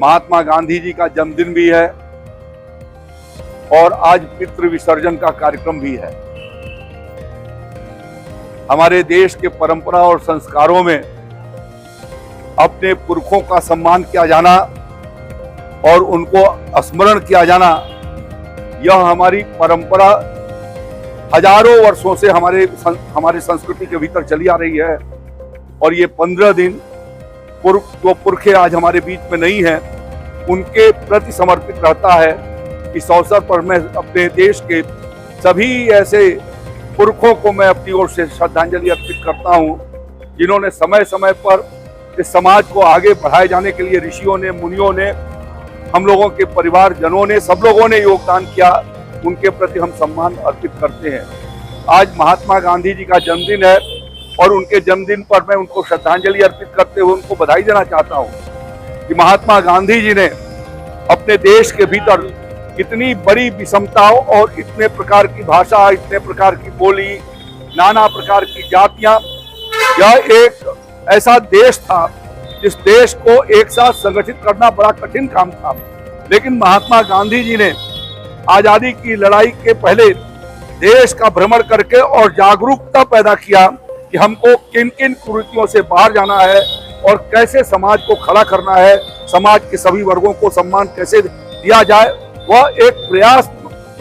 महात्मा गांधी जी का जन्मदिन भी है और आज पितृ विसर्जन का कार्यक्रम भी है। हमारे देश के परंपरा और संस्कारों में अपने पुरखों का सम्मान किया जाना और उनको स्मरण किया जाना, यह हमारी परंपरा हजारों वर्षों से हमारे संस्कृति के भीतर चली आ रही है। और ये 15 दिन जो पुरखे आज हमारे बीच में नहीं है, उनके प्रति समर्पित रहता है। इस अवसर पर मैं अपने देश के सभी ऐसे पुरखों को मैं अपनी ओर से श्रद्धांजलि अर्पित करता हूं, जिन्होंने समय समय पर इस समाज को आगे बढ़ाए जाने के लिए ऋषियों ने, मुनियों ने, हम लोगों के परिवारजनों ने, सब लोगों ने योगदान किया। उनके प्रति हम सम्मान अर्पित करते हैं। आज महात्मा गांधी जी का जन्मदिन है और उनके जन्मदिन पर मैं उनको श्रद्धांजलि अर्पित करते हुए उनको बधाई देना चाहता हूं कि महात्मा गांधी जी ने अपने देश के भीतर इतनी बड़ी विषमताओं और इतने प्रकार की भाषा, इतने प्रकार की बोली, नाना प्रकार की जातियां, यह एक ऐसा देश था जिस देश को एक साथ संगठित करना बड़ा कठिन काम था। लेकिन महात्मा गांधी जी ने आजादी की लड़ाई के पहले देश का भ्रमण करके और जागरूकता पैदा किया कि हमको किन किन कुरीतियों से बाहर जाना है और कैसे समाज को खड़ा करना है, समाज के सभी वर्गों को सम्मान कैसे दिया जाए। वह एक प्रयास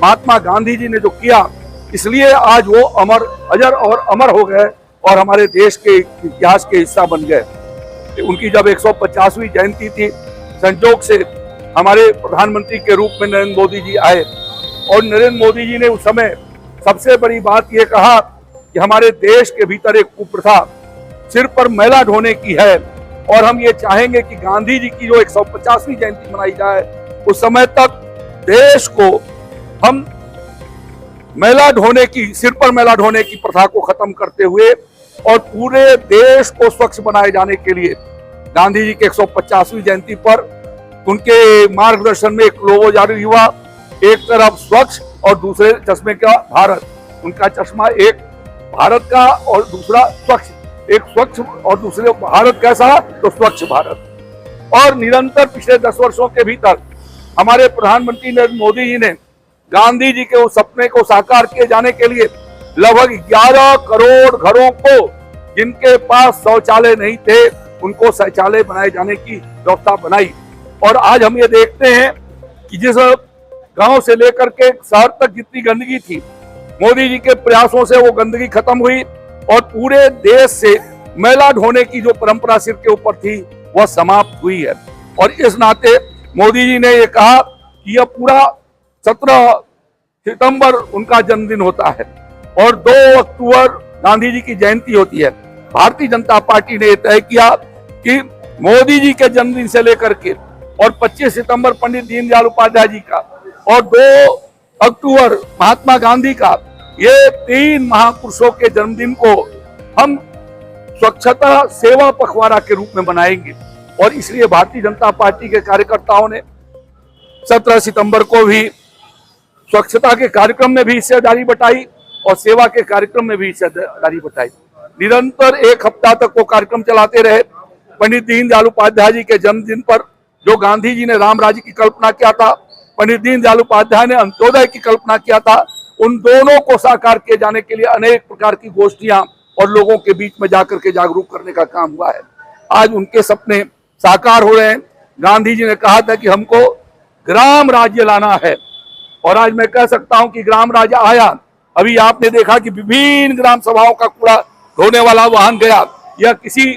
महात्मा गांधी जी ने जो किया, इसलिए आज वो अजर और अमर हो गए और हमारे देश के इतिहास के हिस्सा बन गए। उनकी जब 150वीं जयंती थी, संयोग से हमारे प्रधानमंत्री के रूप में नरेंद्र मोदी जी आए और नरेंद्र मोदी जी ने उस समय सबसे बड़ी बात यह कहा कि हमारे देश के भीतर एक कुप्रथा सिर पर मैला ढोने की है और हम ये चाहेंगे कि गांधी जी की जो 150वीं जयंती मनाई जाए, उस समय तक देश को हम सिर पर मैला ढोने की प्रथा को खत्म करते हुए और पूरे देश को स्वच्छ बनाए जाने के लिए गांधी जी के 150वीं जयंती पर उनके मार्गदर्शन में एक लोगो जारी हुआ। एक तरफ स्वच्छ और दूसरे चश्मे का भारत। उनका चश्मा एक भारत का और दूसरा स्वच्छ, एक स्वच्छ और दूसरे भारत कैसा, तो स्वच्छ भारत। और निरंतर पिछले 10 वर्षों के भीतर हमारे प्रधानमंत्री नरेंद्र मोदी जी ने गांधी जी के उस सपने को साकार किए जाने के लिए लगभग 11 करोड़ घरों को, जिनके पास शौचालय नहीं थे, उनको शौचालय बनाए जाने की व्यवस्था बनाई। और आज हम ये देखते हैं कि जिस गांव से लेकर के शहर तक जितनी गंदगी थी, मोदी जी के प्रयासों से वो गंदगी खत्म हुई और पूरे देश से मैला ढोने की जो परंपरा सिर के ऊपर थी, वह समाप्त हुई है। और इस नाते मोदी जी ने ये कहा कि यह पूरा 17 सितंबर उनका जन्मदिन होता है और 2 अक्टूबर गांधी जी की जयंती होती है। भारतीय जनता पार्टी ने तय किया कि मोदी जी के जन्मदिन से लेकर के और 25 सितंबर पंडित दीनदयाल उपाध्याय जी का और 2 अक्टूबर महात्मा गांधी का, ये 3 महापुरुषों के जन्मदिन को हम स्वच्छता सेवा पखवाड़ा के रूप में मनाएंगे। और इसलिए भारतीय जनता पार्टी के कार्यकर्ताओं ने 17 सितंबर को भी स्वच्छता के कार्यक्रम में भी हिस्सेदारी बटाई और सेवा के कार्यक्रम में भी हिस्सेदारी बटाई। निरंतर 1 हफ्ता तक वो कार्यक्रम चलाते रहे। पंडित दीनदयाल उपाध्याय जी के जन्मदिन पर जो गांधी जी ने राम राज्य की कल्पना किया था, पंडित दीनदयाल उपाध्याय ने अंत्योदय की कल्पना किया था, उन दोनों को साकार किए जाने के लिए अनेक प्रकार की गोष्ठियां और लोगों के बीच में जाकर के जागरूक करने का काम हुआ है। आज उनके सपने साकार हो रहे हैं। गांधी जी ने कहा था कि हमको ग्राम राज्य लाना है और आज मैं कह सकता हूं कि ग्राम राज्य आया। अभी आपने देखा कि विभिन्न ग्राम सभाओं का कूड़ा ढोने वाला वाहन गया। यह किसी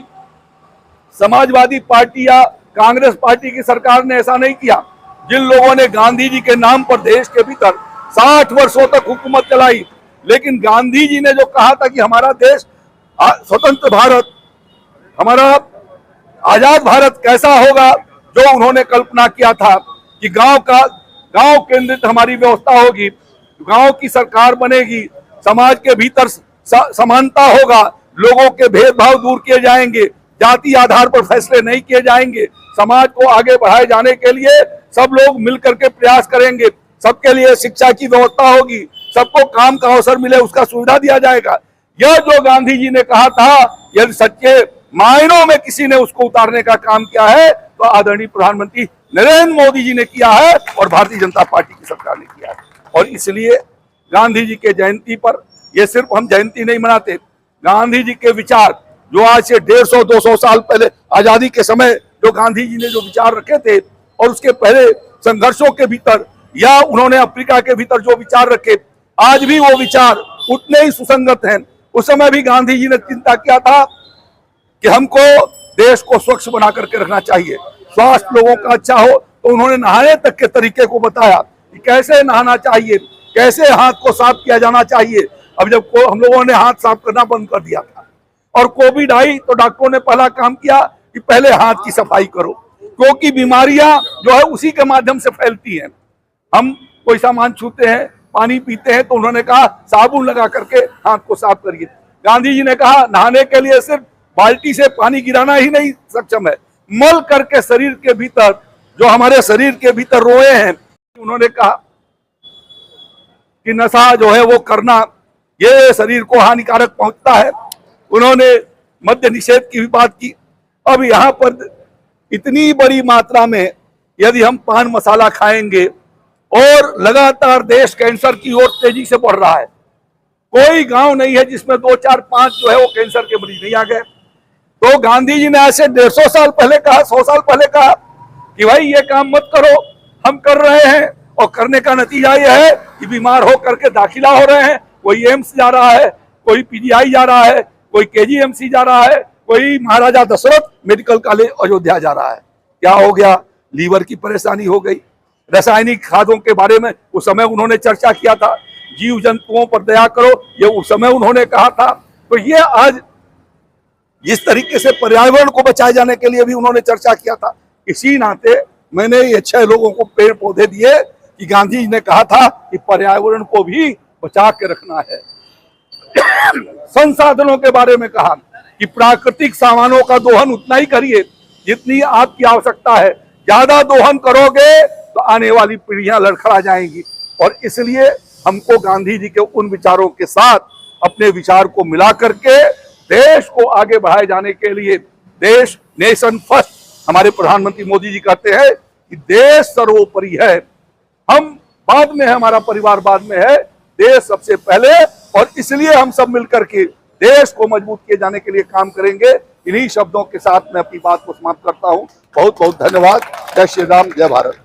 समाजवादी पार्टी या कांग्रेस पार्टी की सरकार ने ऐसा नहीं किया। जिन लोगों ने गांधी जी के नाम पर देश के भीतर 60 वर्षों तक हुकूमत चलाई, लेकिन गांधी जी ने जो कहा था कि हमारा देश स्वतंत्र भारत, हमारा आजाद भारत कैसा होगा, जो उन्होंने कल्पना किया था कि गांव केंद्रित हमारी व्यवस्था होगी, गांव की सरकार बनेगी, समाज के भीतर समानता होगा, लोगों के भेदभाव दूर किए जाएंगे, जाति आधार पर फैसले नहीं किए जाएंगे, समाज को आगे बढ़ाए जाने के लिए सब लोग मिलकर के प्रयास करेंगे, सबके लिए शिक्षा की व्यवस्था होगी, सबको काम का अवसर मिले उसका सुविधा दिया जाएगा। यह जो गांधी जी ने कहा था, यदि सच्चे मायनों में किसी ने उसको उतारने का काम किया है तो आदरणीय प्रधानमंत्री नरेंद्र मोदी जी ने किया है और भारतीय जनता पार्टी की सरकार ने किया है। और इसलिए गांधी जी के जयंती पर, ये सिर्फ हम जयंती नहीं मनाते, गांधी जी के विचार जो आज से 150-200 साल पहले आजादी के समय जो गांधी जी ने जो विचार रखे थे और उसके पहले संघर्षों के भीतर या उन्होंने अफ्रीका के भीतर जो विचार रखे, आज भी वो विचार उतने ही सुसंगत हैं। उस समय भी गांधी जी ने चिंता किया था कि हमको देश को स्वच्छ बना करके रखना चाहिए, स्वास्थ्य लोगों का अच्छा हो, तो उन्होंने नहाने तक के तरीके को बताया कि कैसे नहाना चाहिए, कैसे हाथ को साफ किया जाना चाहिए। अब जब हम लोगों ने हाथ साफ करना बंद कर दिया था और कोविड आई तो डॉक्टरों ने पहला काम किया कि पहले हाथ की सफाई करो, क्योंकि बीमारियां जो है उसी के माध्यम से फैलती हैं। हम कोई सामान छूते हैं, पानी पीते हैं, तो उन्होंने कहा साबुन लगा करके हाथ को साफ करिए। गांधी जी ने कहा नहाने के लिए सिर्फ बाल्टी से पानी गिराना ही नहीं सक्षम है, मल करके शरीर के भीतर जो हमारे शरीर के भीतर रोए हैं, उन्होंने कहा कि नशा जो है वो करना ये शरीर को हानिकारक पहुंचता है। उन्होंने मद्य निषेध की भी बात की। अब यहाँ पर इतनी बड़ी मात्रा में यदि हम पान मसाला खाएंगे और लगातार देश कैंसर की ओर तेजी से बढ़ रहा है, कोई गांव नहीं है जिसमें 2, 4, 5 जो है वो कैंसर के मरीज नहीं आ गए। तो गांधी जी ने आज से 150 साल पहले कहा, 100 साल पहले कहा कि भाई ये काम मत करो, हम कर रहे हैं। और करने का नतीजा ये है कि बीमार हो करके दाखिला हो रहे हैं। कोई एम्स जा रहा है, कोई पीजीआई जा रहा है, कोई केजीएमसी जा रहा है, कोई महाराजा दशरथ मेडिकल कॉलेज अयोध्या जा रहा है। क्या हो गया? लीवर की परेशानी हो गई। रासायनिक खादों के बारे में उस समय उन्होंने चर्चा किया था, जीव जंतुओं पर दया करो, ये उस समय उन्होंने कहा था। तो ये आज जिस तरीके से पर्यावरण को बचाए जाने के लिए भी उन्होंने चर्चा किया था, इसी नाते मैंने ये 6 लोगों को पेड़ पौधे दिए कि गांधी जी ने कहा था कि पर्यावरण को भी बचा के रखना है। संसाधनों के बारे में कहा कि प्राकृतिक सामानों का दोहन उतना ही करिए जितनी आपकी आवश्यकता है, ज्यादा दोहन करोगे तो आने वाली पीढ़ियां लड़खड़ा जाएंगी। और इसलिए हमको गांधी जी के उन विचारों के साथ अपने विचार को मिला करके देश को आगे बढ़ाए जाने के लिए, देश नेशन फर्स्ट हमारे प्रधानमंत्री मोदी जी कहते हैं कि देश सर्वोपरि है, हम बाद में है, हमारा परिवार बाद में है, देश सबसे पहले। और इसलिए हम सब मिलकर के देश को मजबूत किए जाने के लिए काम करेंगे। इन्हीं शब्दों के साथ मैं अपनी बात को समाप्त करता हूं। बहुत बहुत धन्यवाद। जय श्री राम, जय भारत।